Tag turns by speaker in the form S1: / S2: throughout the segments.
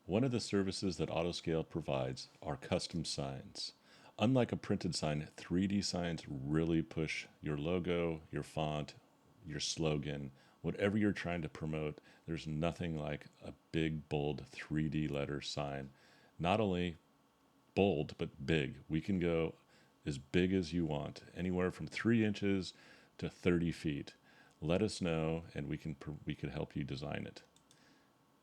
S1: One of the services that autoscale provides are custom signs. Unlike a printed sign, 3D signs really push your logo, your font, your slogan, whatever you're trying to promote. There's nothing like a big, bold 3D letter sign. Not only bold, but big. We can go as big as you want, anywhere from 3 inches to 30 feet. Let us know and we can help you design it.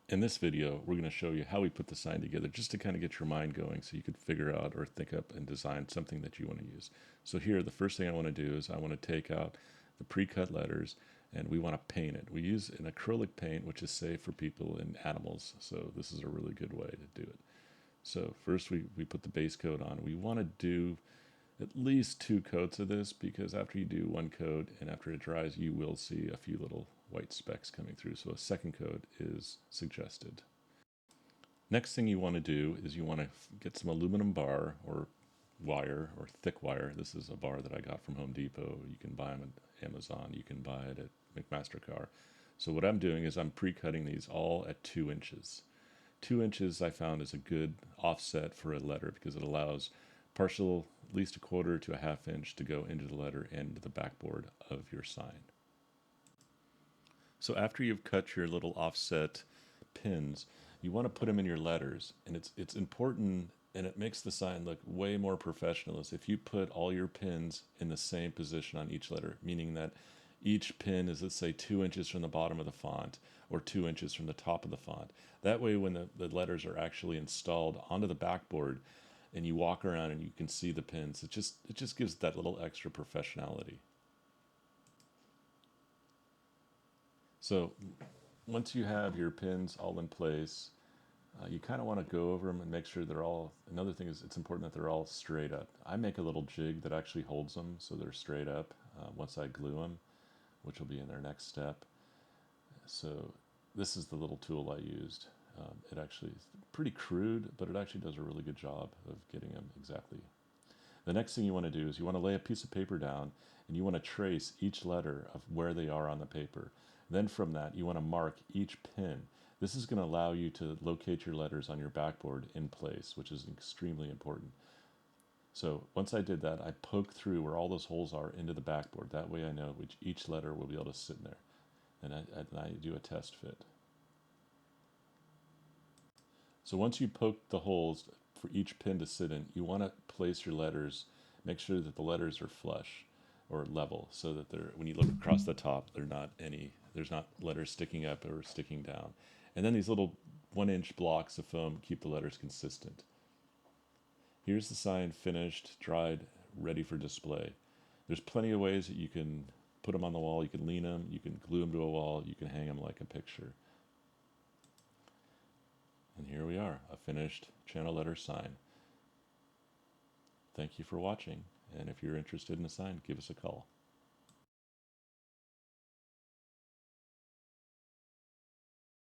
S1: In this video, we're going to show you how we put the sign together just to kind of get your mind going so you could figure out or think up and design something that you want to use. So here, the first thing I want to do is I want to take out the pre-cut letters and we want to paint it. We use an acrylic paint, which is safe for people and animals. So this is a really good way to do it. So first we put the base coat on. We want to do at least 2 coats of this because after you do 1 coat and after it dries, you will see a few little white specks coming through. So a second coat is suggested. Next thing you want to do is you want to get some aluminum bar or wire or thick wire. This is a bar that I got from Home Depot. You can buy them at Amazon. You can buy it at McMaster-Carr. So what I'm doing is I'm pre-cutting these all at 2 inches. 2 inches I found is a good offset for a letter because it allows partial, at least a quarter to a half inch to go into the letter and the backboard of your sign. So after you've cut your little offset pins, you want to put them in your letters, and it's important, and it makes the sign look way more professional if you put all your pins in the same position on each letter, meaning that each pin is, let's say, 2 inches from the bottom of the font or 2 inches from the top of the font. That way when the letters are actually installed onto the backboard and you walk around and you can see the pins, it just gives that little extra professionality. So once you have your pins all in place, you kind of want to go over them and make sure they're all, another thing is it's important that they're all straight up. I make a little jig that actually holds them so they're straight up once I glue them, which will be in their next step. So this is the little tool I used. It actually is pretty crude, but it actually does a really good job of getting them exactly. The next thing you want to do is you want to lay a piece of paper down and you want to trace each letter of where they are on the paper. Then from that, you want to mark each pin. This is going to allow you to locate your letters on your backboard in place, which is extremely important. So once I did that, I poked through where all those holes are into the backboard. That way I know which each letter will be able to sit in there. And I do a test fit. So once you poke the holes for each pin to sit in, you want to place your letters, make sure that the letters are flush or level so that they're, when you look across the top, there's not letters sticking up or sticking down. And then these little 1-inch blocks of foam keep the letters consistent. Here's the sign finished, dried, ready for display. There's plenty of ways that you can put them on the wall. You can lean them, you can glue them to a wall, you can hang them like a picture. And here we are, a finished channel letter sign. Thank you for watching, and if you're interested in a sign, give us a call.